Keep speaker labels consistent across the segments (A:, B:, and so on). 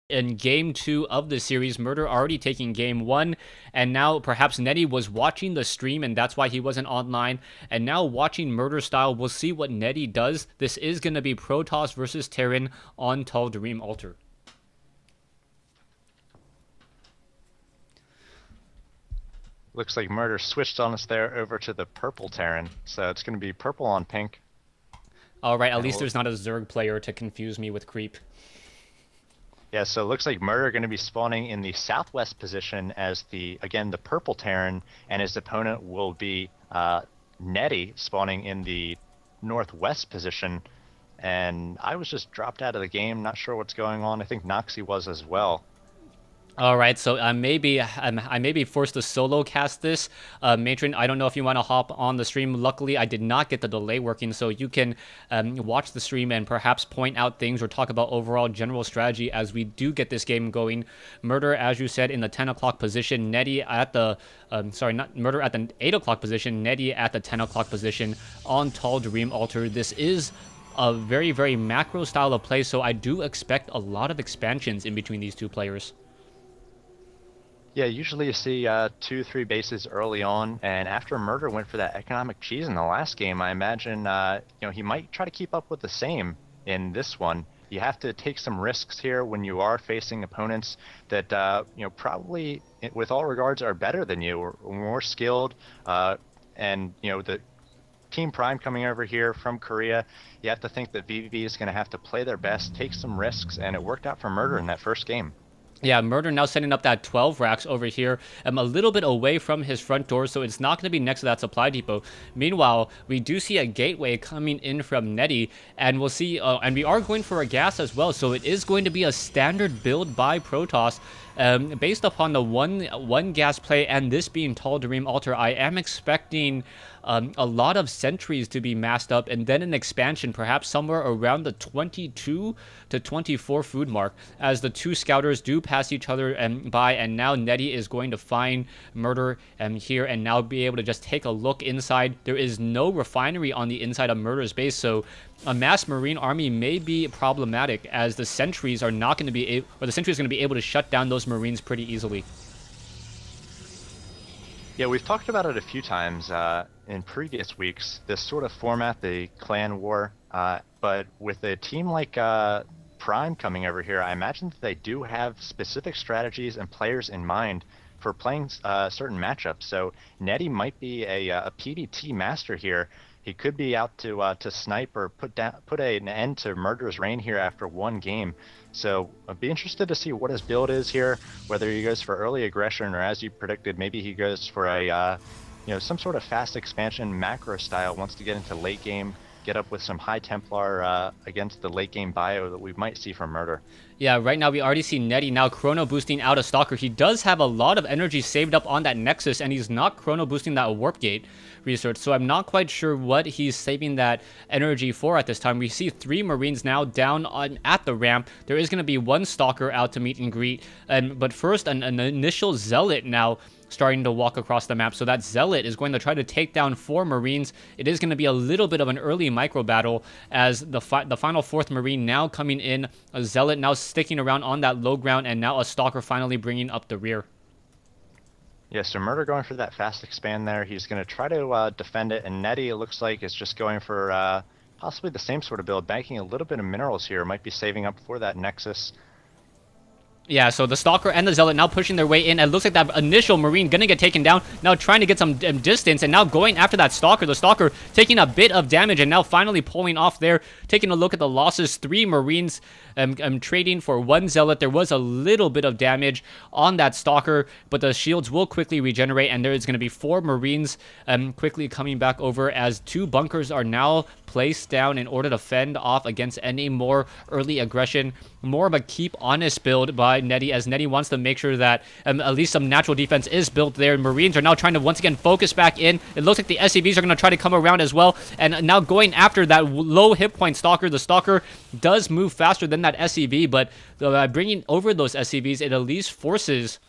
A: in game 2 of the series. Murder already taking game 1, and now perhaps Netty was watching the stream and that's why he wasn't online, and now watching Murder style. We'll see what Netty does. This is going to be Protoss versus Terran on Tal'Darim Altar.
B: Looks like Murder switched on us there over to the purple Terran, so it's going to be purple on pink.
A: Alright, at least there's not a Zerg player to confuse me with creep.
B: Yeah, so it looks like Murder going to be spawning in the southwest position as again, the purple Terran, and his opponent will be Netty spawning in the northwest position. And I was just dropped out of the game, not sure what's going on. I think Noxy was as well.
A: Alright, so I may be forced to solo cast this. Matron, I don't know if you want to hop on the stream. Luckily, I did not get the delay working, so you can watch the stream and perhaps point out things or talk about overall general strategy as we do get this game going. Murder, as you said, in the 10 o'clock position. Netty at the... sorry, not Murder at the 8 o'clock position. Netty at the 10 o'clock position on Tal'Darim Altar. This is a very, very macro style of play, so I do expect a lot of expansions in between these two players.
B: Yeah, usually you see 2-3 bases early on, and after Murder went for that economic cheese in the last game, I imagine he might try to keep up with the same in this one. You have to take some risks here when you are facing opponents that probably, with all regards, are better than you, or more skilled, and the Team Prime coming over here from Korea. You have to think that vVv is going to have to play their best, take some risks, and it worked out for Murder in that first game.
A: Yeah, Murder now setting up that 12 racks over here, a little bit away from his front door, so it's not going to be next to that supply depot. Meanwhile, we do see a gateway coming in from Netty, and we'll see, and we are going for a gas as well, so it is going to be a standard build by Protoss. Based upon the one gas play and this being Tal'Darim Altar, I am expecting a lot of sentries to be masked up, and then an expansion perhaps somewhere around the 22 to 24 food mark as the two scouters do pass each other by, and now Netty is going to find Murder here and now be able to just take a look inside. There is no refinery on the inside of Murder's base, so a mass marine army may be problematic as the sentries are not going to be able, or the sentry is going to be able to shut down those marines pretty easily.
B: Yeah, we've talked about it a few times in previous weeks, this sort of format, the clan war, but with a team like Prime coming over here, I imagine that they do have specific strategies and players in mind for playing certain matchups. So Netty might be a PvT master here. He could be out to snipe or put an end to Murder's reign here after one game. So I'd be interested to see what his build is here, whether he goes for early aggression or, as you predicted, maybe he goes for a some sort of fast expansion macro style, wants to get into late game, get up with some high Templar against the late game bio that we might see from Murder.
A: Yeah, right now we already see Netty now chrono boosting out a Stalker. He does have a lot of energy saved up on that Nexus, and he's not chrono boosting that Warp Gate research, so I'm not quite sure what he's saving that energy for at this time. We see 3 Marines now down at the ramp. There is going to be 1 Stalker out to meet and greet, but first an initial Zealot now starting to walk across the map. So that Zealot is going to try to take down 4 Marines. It is going to be a little bit of an early micro battle as the final 4th Marine now coming in. A Zealot now sticking around on that low ground, and now a Stalker finally bringing up the rear.
B: Yeah, so Murder going for that fast expand there. He's going to try to defend it, and Netty, it looks like, is just going for possibly the same sort of build, banking a little bit of minerals here. Might be saving up for that Nexus.
A: Yeah, so the Stalker and the Zealot now pushing their way in. It looks like that initial Marine gonna get taken down. Now trying to get some distance, and now going after that Stalker. The Stalker taking a bit of damage, and now finally pulling off there. Taking a look at the losses. 3 Marines trading for 1 Zealot. There was a little bit of damage on that Stalker, but the shields will quickly regenerate, and there is going to be 4 Marines quickly coming back over as 2 bunkers are now placed down in order to fend off against any more early aggression. More of a keep honest build by Netty, as Netty wants to make sure that at least some natural defense is built there. Marines are now trying to once again focus back in. It looks like the SCVs are going to try to come around as well, and now going after that low hit point Stalker. The Stalker does move faster than that SCV, but by bringing over those SCVs, it at least forces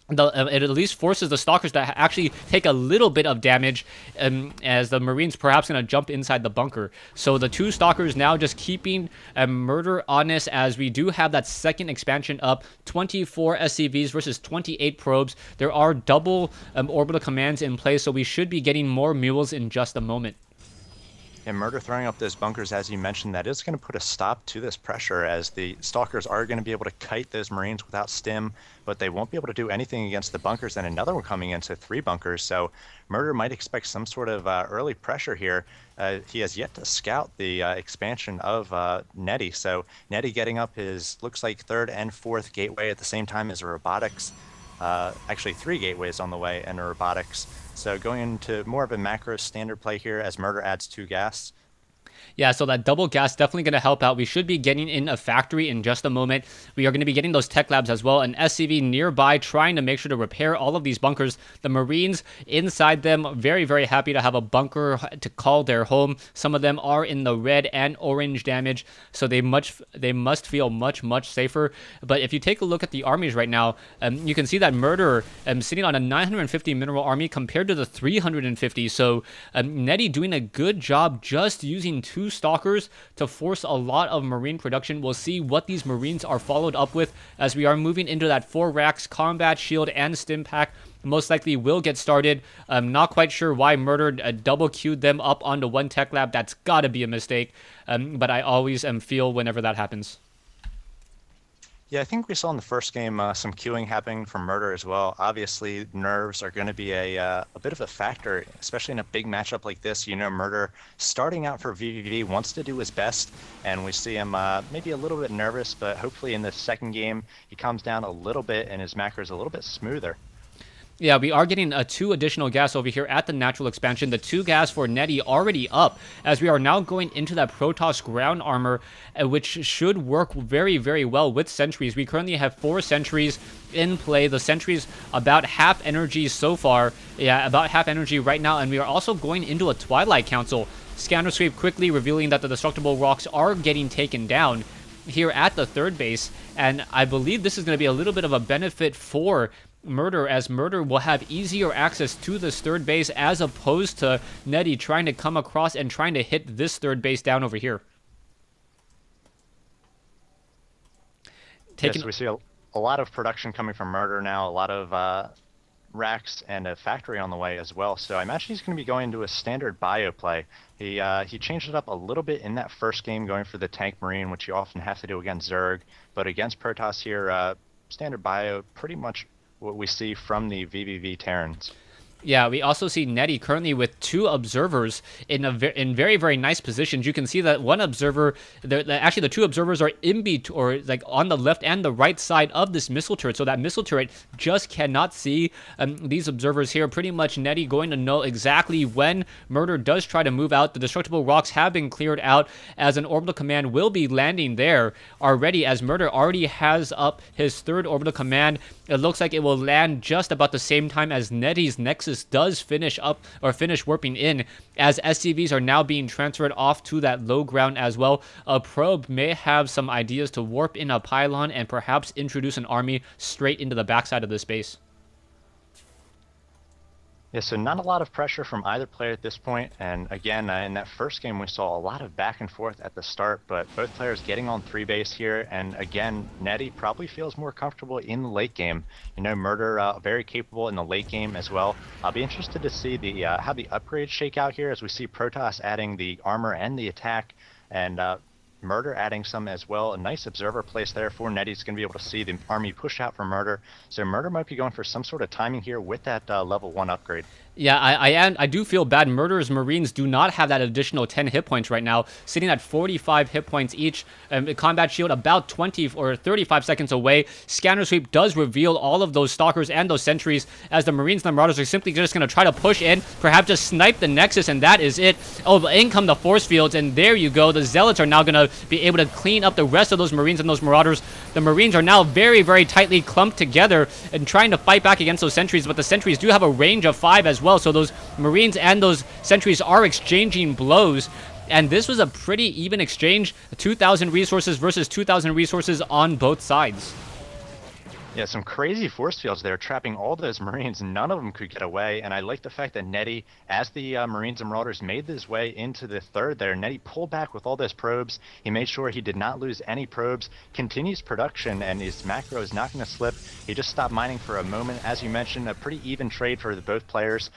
A: it at least forces the Stalkers to actually take a little bit of damage, as the Marines perhaps going to jump inside the bunker. So the 2 Stalkers now just keeping Murder honest, as we do have that second expansion up, 24 SCVs versus 28 probes. There are double orbital commands in place, so we should be getting more mules in just a moment.
B: And Murder throwing up those bunkers, as you mentioned, that is going to put a stop to this pressure, as the Stalkers are going to be able to kite those Marines without stim, but they won't be able to do anything against the bunkers, and another one coming into 3 bunkers. So Murder might expect some sort of early pressure here. He has yet to scout the expansion of Netty. So Netty getting up his, looks like 3rd and 4th gateway at the same time as robotics. Actually 3 gateways on the way and a robotics. So going into more of a macro standard play here as Murder adds 2 gas.
A: Yeah, so that double gas definitely going to help out. We should be getting in a factory in just a moment. We are going to be getting those tech labs as well. An SCV nearby trying to make sure to repair all of these bunkers. The Marines inside them, very, very happy to have a bunker to call their home. Some of them are in the red and orange damage, so they must feel much, much safer. But if you take a look at the armies right now, you can see that Murder sitting on a 950 mineral army compared to the 350. So Netty doing a good job just using 2 Stalkers to force a lot of Marine production. We'll see what these Marines are followed up with as we are moving into that 4 racks combat shield and stim pack. Most likely will get started. I'm not quite sure why Murder double queued them up onto 1 tech lab. That's got to be a mistake, but I always feel whenever that happens.
B: Yeah, I think we saw in the first game some queuing happening from Murder as well. Obviously, nerves are going to be a bit of a factor, especially in a big matchup like this. You know, Murder starting out for vVv wants to do his best, and we see him maybe a little bit nervous, but hopefully in the second game he calms down a little bit and his macro is a little bit smoother.
A: Yeah, we are getting 2 additional gas over here at the natural expansion. The 2 gas for Netty already up, as we are now going into that Protoss ground armor, which should work very, very well with sentries. We currently have 4 sentries in play. The sentries about half energy so far. Yeah, about half energy right now, and we are also going into a Twilight Council. Scanner sweep quickly revealing that the destructible rocks are getting taken down here at the 3rd base, and I believe this is going to be a little bit of a benefit for Murder, as Murder will have easier access to this 3rd base as opposed to Netty trying to come across and trying to hit this 3rd base down over here.
B: Yes, we see a lot of production coming from Murder now, a lot of racks and a factory on the way as well. So I imagine he's going to be going into a standard bio play. He changed it up a little bit in that first game, going for the tank Marine, which you often have to do against Zerg. But against Protoss here, standard bio, pretty much what we see from the vVv Terrans.
A: Yeah, we also see Netty currently with 2 observers in very, very nice positions. You can see that one observer, actually the 2 observers are like on the left and the right side of this missile turret. So that missile turret just cannot see these observers here. Pretty much Netty going to know exactly when Murder does try to move out. The destructible rocks have been cleared out, as an orbital command will be landing there already, as Murder already has up his 3rd orbital command. It looks like it will land just about the same time as Netty's Nexus does finish up or finish warping in, as SCVs are now being transferred off to that low ground as well. A probe may have some ideas to warp in a pylon and perhaps introduce an army straight into the backside of this base.
B: Yeah, so not a lot of pressure from either player at this point, and again, in that first game we saw a lot of back and forth at the start, but both players getting on 3 base here, and again, Netty probably feels more comfortable in the late game. You know, Murder very capable in the late game as well. I'll be interested to see the how the upgrades shake out here, as we see Protoss adding the armor and the attack, and Murder adding some as well. A nice observer place there for Netty. He's going to be able to see the army push out for Murder. So Murder might be going for some sort of timing here with that level 1 upgrade.
A: Yeah, I do feel bad. Murder's Marines do not have that additional 10 hit points right now, sitting at 45 hit points each. Combat shield about 20 or 35 seconds away. Scanner sweep does reveal all of those stalkers and those sentries, as the Marines and the Marauders are simply just going to try to push in, perhaps just snipe the Nexus, and that is it. Oh, in come the force fields, and there you go. The Zealots are now going to be able to clean up the rest of those Marines and those Marauders. The Marines are now very, very tightly clumped together and trying to fight back against those sentries, but the sentries do have a range of 5 as well, so those Marines and those sentries are exchanging blows, and this was a pretty even exchange. 2,000 resources versus 2,000 resources on both sides.
B: Yeah, some crazy force fields there, trapping all those Marines. None of them could get away. And I like the fact that Netty, as the Marines and Marauders made his way into the third there, Netty pulled back with all those probes. He made sure he did not lose any probes, continues production, and his macro is not going to slip. He just stopped mining for a moment. As you mentioned, a pretty even trade for both players.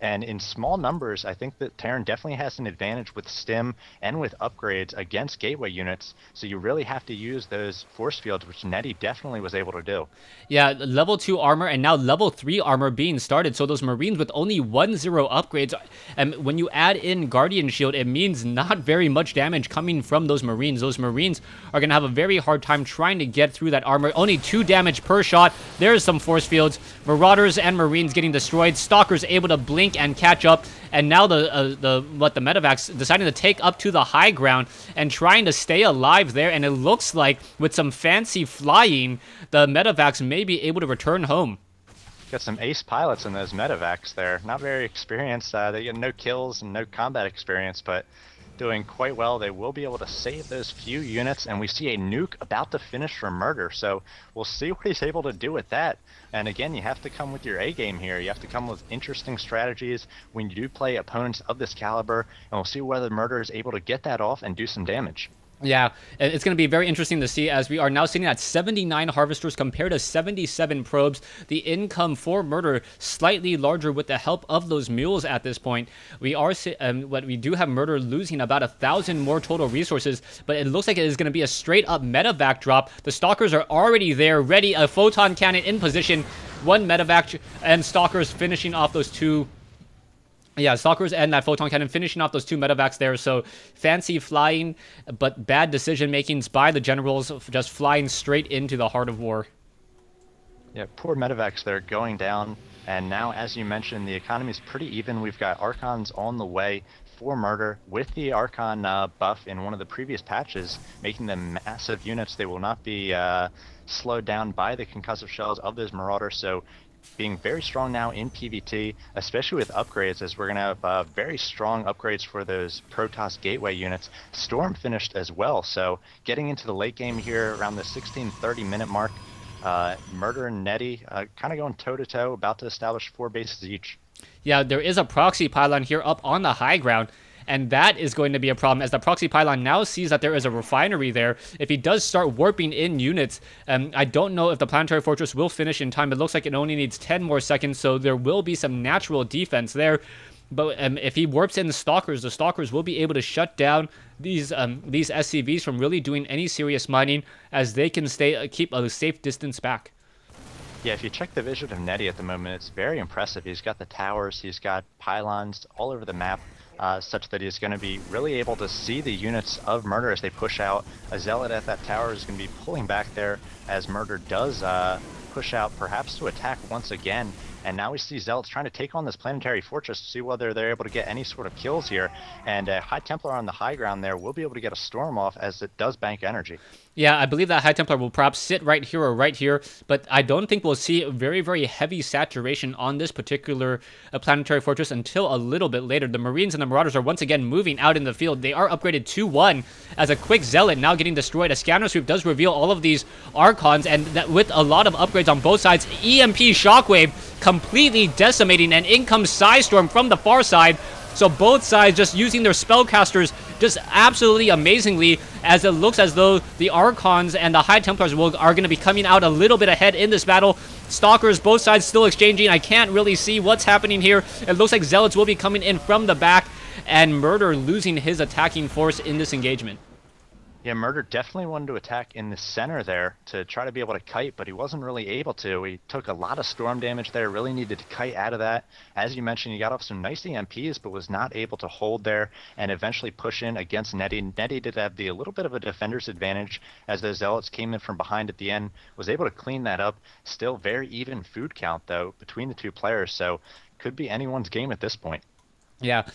B: And in small numbers, I think that Terran definitely has an advantage with stim and with upgrades against gateway units. So you really have to use those force fields, which Netty definitely was able to do.
A: Yeah, level 2 armor and now level 3 armor being started. So those Marines with only 1-0 upgrades, and when you add in Guardian Shield, it means not very much damage coming from those Marines. Those Marines are going to have a very hard time trying to get through that armor. Only 2 damage per shot. There's some force fields. Marauders and Marines getting destroyed. Stalkers able to blink and catch up, and now the medevacs deciding to take up to the high ground and trying to stay alive there, and it looks like with some fancy flying, the medevacs may be able to return home.
B: Got some ace pilots in those medevacs there. Not very experienced. They get no kills and no combat experience, but doing quite well. They will be able to save those few units, and we see a nuke about to finish for Murder, so we'll see what he's able to do with that. And again, you have to come with your A game here. You have to come with interesting strategies when you do play opponents of this caliber, and we'll see whether Murder is able to get that off and do some damage.
A: Yeah, it's going to be very interesting to see, as we are now sitting at 79 harvesters compared to 77 probes. The income for Murder slightly larger with the help of those mules at this point. We are what we do have Murder losing about 1,000 more total resources, but it looks like it is going to be a straight up medevac drop. The Stalkers are already there, ready, a photon cannon in position. One medevac and Stalkers finishing off those two. Yeah, Stalkers and that Photon Cannon finishing off those 2 medevacs there. So fancy flying, but bad decision makings by the generals, just flying straight into the heart of war.
B: Yeah, poor medevacs there going down. And now, as you mentioned, the economy is pretty even. We've got Archons on the way for Murder with the Archon buff in one of the previous patches, making them massive units. They will not be slowed down by the concussive shells of those Marauders. So being very strong now in PvT, especially with upgrades, as we're going to have very strong upgrades for those Protoss gateway units. Storm finished as well, so getting into the late game here around the 16:30 minute mark, Murder and Netty kind of going toe-to-toe, about to establish 4 bases each.
A: Yeah, there is a proxy pylon here up on the high ground, and that is going to be a problem, as the proxy pylon now sees that there is a refinery there. If he does start warping in units, I don't know if the planetary fortress will finish in time. It looks like it only needs 10 more seconds, so there will be some natural defense there. But if he warps in the Stalkers will be able to shut down these SCVs from really doing any serious mining, as they can keep a safe distance back.
B: Yeah, if you check the vision of Netty at the moment, it's very impressive. He's got the towers, he's got pylons all over the map. Such that he's going to be really able to see the units of Murder as they push out. A Zealot at that tower is going to be pulling back there as Murder does push out, perhaps to attack once again. And now we see Zealots trying to take on this planetary fortress to see whether they're able to get any sort of kills here. And High Templar on the high ground there will be able to get a storm off, as it does bank energy.
A: Yeah, I believe that High Templar will perhaps sit right here or right here, but I don't think we'll see very, very heavy saturation on this particular planetary fortress until a little bit later. The Marines and the Marauders are once again moving out in the field. They are upgraded 2-1 as a quick Zealot now getting destroyed. A scanner sweep does reveal all of these Archons, and that with a lot of upgrades on both sides, EMP Shockwave completely decimating, and in comes Psystorm from the far side. So both sides just using their spellcasters just absolutely amazingly, as it looks as though the Archons and the High Templars are going to be coming out a little bit ahead in this battle. Stalkers, both sides still exchanging. I can't really see what's happening here. It looks like Zealots will be coming in from the back, and Murder losing his attacking force in this engagement.
B: Yeah, Murder definitely wanted to attack in the center there to try to be able to kite, but he wasn't really able to. He took a lot of storm damage there, really needed to kite out of that. As you mentioned, he got off some nice EMPs, but was not able to hold there and eventually push in against Netty. Netty did have a little bit of a defender's advantage, as the Zealots came in from behind at the end, was able to clean that up. Still very even food count, though, between the two players, so could be anyone's game at this point.
A: Yeah.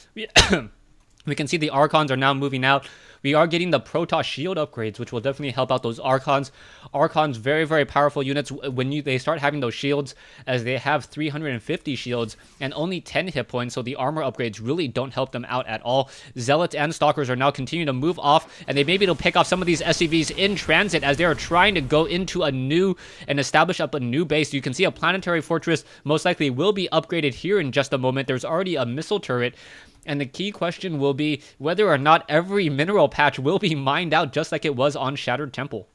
A: We can see the Archons are now moving out. We are getting the Protoss shield upgrades, which will definitely help out those Archons. Archons, very, very powerful units when they start having those shields, as they have 350 shields and only 10 hit points, so the armor upgrades really don't help them out at all. Zealots and Stalkers are now continuing to move off, and they may be able to pick off some of these SCVs in transit as they are trying to go into a new and establish up a new base. You can see a planetary fortress most likely will be upgraded here in just a moment. There's already a missile turret. And the key question will be whether or not every mineral patch will be mined out just like it was on Shattered Temple.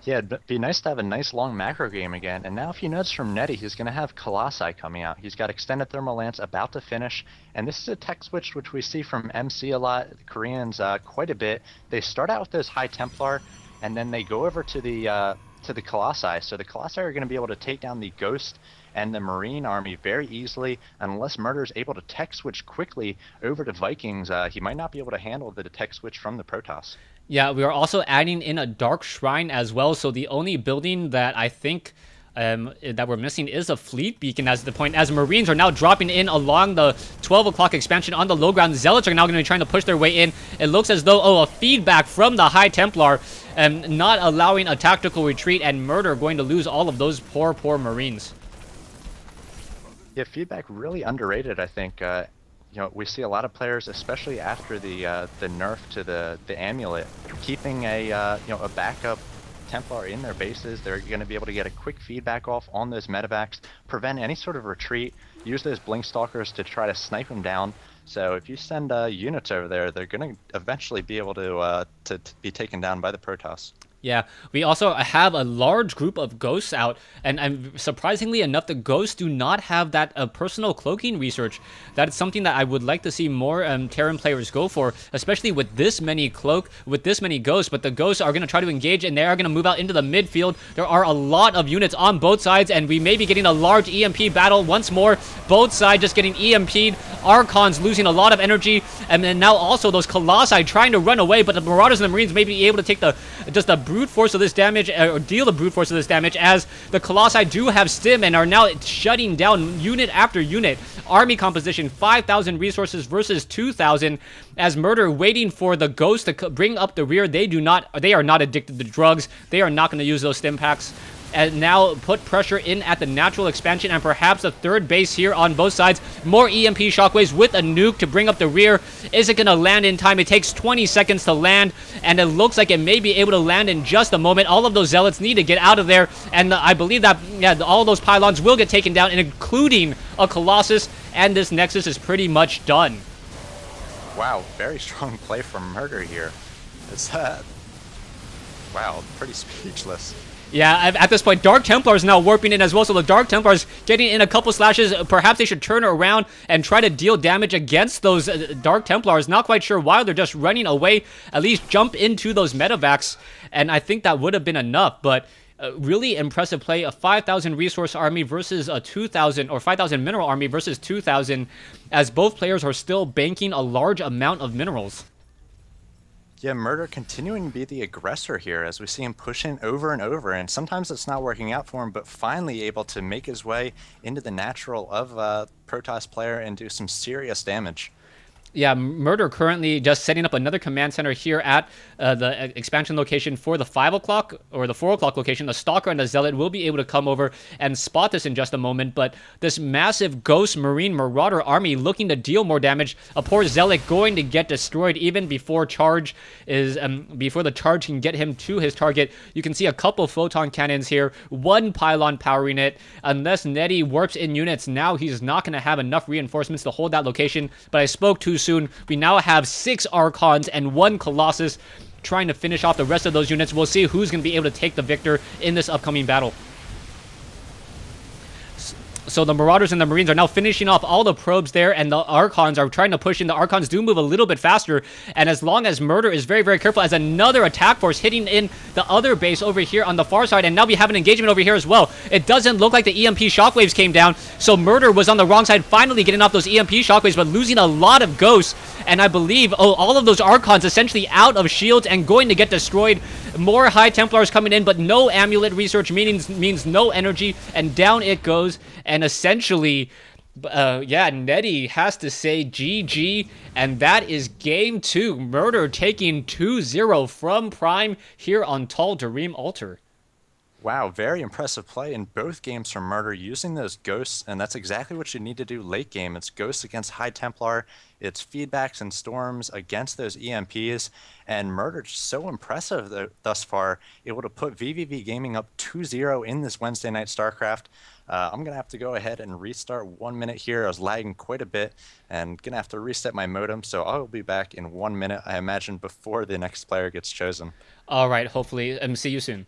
B: Yeah, it'd be nice to have a nice long macro game again. And now if you notice from Netty, he's going to have Colossi coming out. He's got Extended Thermal Lance about to finish. And this is a tech switch which we see from MC a lot, the Koreans quite a bit. They start out with those High Templar, and then they go over to the Colossi. So the Colossi are going to be able to take down the Ghost and the Marine army very easily. Unless Murder is able to tech switch quickly over to Vikings, he might not be able to handle the tech switch from the Protoss.
A: Yeah, we are also adding in a Dark Shrine as well, so the only building that I think that we're missing is a Fleet Beacon as Marines are now dropping in along the 12 o'clock expansion on the low ground. Zealots are now going to be trying to push their way in. It looks as though, a feedback from the High Templar, not allowing a tactical retreat, and Murder going to lose all of those poor Marines.
B: Yeah, feedback really underrated, I think. We see a lot of players, especially after the nerf to the amulet, keeping a backup Templar in their bases. They're going to be able to get a quick feedback off on those medevacs, prevent any sort of retreat, use those Blink Stalkers to try to snipe them down. So if you send units over there, they're going to eventually be able to be taken down by the Protoss.
A: Yeah, we also have a large group of Ghosts out, and surprisingly enough, the Ghosts do not have that personal cloaking research. That is something that I would like to see more Terran players go for, especially with this many Ghosts. But the Ghosts are going to try to engage, and they are going to move out into the midfield. There are a lot of units on both sides, and we may be getting a large EMP battle once more. Both sides just getting EMP'd. Archons losing a lot of energy, and then now also those Colossi trying to run away, but the Marauders and the Marines may be able to take the brute force of this damage, or deal the brute force of this damage, as the Colossi do have stim and are now shutting down unit after unit. Army composition 5,000 resources versus 2,000, as Murder waiting for the Ghost to bring up the rear. They are not addicted to drugs. They are not going to use those stim packs. And now put pressure in at the natural expansion and perhaps a third base here on both sides. More EMP shockwaves with a nuke to bring up the rear. Is it going to land in time? It takes 20 seconds to land, and it looks like it may be able to land in just a moment. All of those Zealots need to get out of there, and I believe that all those pylons will get taken down, including a Colossus, and this Nexus is pretty much done.
B: Wow, very strong play from Murder here. Wow, pretty speechless.
A: Yeah, at this point, Dark Templars now warping in as well, so the Dark Templars getting in a couple slashes. Perhaps they should turn around and try to deal damage against those Dark Templars. Not quite sure why they're just running away. At least jump into those medevacs, and I think that would have been enough, but really impressive play. A 5,000 resource army versus a 2,000 or 5,000 mineral army versus 2,000, as both players are still banking a large amount of minerals.
B: Yeah, Murder continuing to be the aggressor here as we see him pushing over and over, and sometimes it's not working out for him, but finally able to make his way into the natural of a Protoss player and do some serious damage.
A: Yeah, Murder currently just setting up another command center here at the expansion location for the 5 o'clock or the 4 o'clock location. The Stalker and the Zealot will be able to come over and spot this in just a moment, but this massive Ghost Marine Marauder army looking to deal more damage. A poor Zealot going to get destroyed even before charge is before the charge can get him to his target. You can see a couple photon cannons here, one pylon powering it. Unless Netty warps in units, now he's not going to have enough reinforcements to hold that location, but I spoke too soon. We now have 6 Archons and 1 Colossus trying to finish off the rest of those units. We'll see who's going to be able to take the victor in this upcoming battle. So the Marauders and the Marines are now finishing off all the probes there, and the Archons are trying to push in. The Archons do move a little bit faster, and as long as Murder is very, very careful, as another attack force hitting in the other base over here on the far side, and now we have an engagement over here as well. It doesn't look like the EMP shockwaves came down, so Murder was on the wrong side, finally getting off those EMP shockwaves, but losing a lot of Ghosts, and I believe, all of those Archons essentially out of shields and going to get destroyed. More High Templars coming in, but no amulet research means no energy, and down it goes. And essentially, Yeah, Netty has to say GG, and that is game 2. Murder taking 2-0 from Prime here on Tall Dream Altar.
B: Wow, very impressive play in both games from Murder using those ghosts, and that's exactly what you need to do late game. It's ghosts against High Templar, it's feedbacks and storms against those EMPs, and Murder just so impressive thus far, able to put vVv Gaming up 2-0 in this Wednesday night StarCraft. I'm going to have to go ahead and restart 1 minute here. I was lagging quite a bit and going to have to reset my modem, so I'll be back in 1 minute, I imagine, before the next player gets chosen.
A: All right, hopefully, see you soon.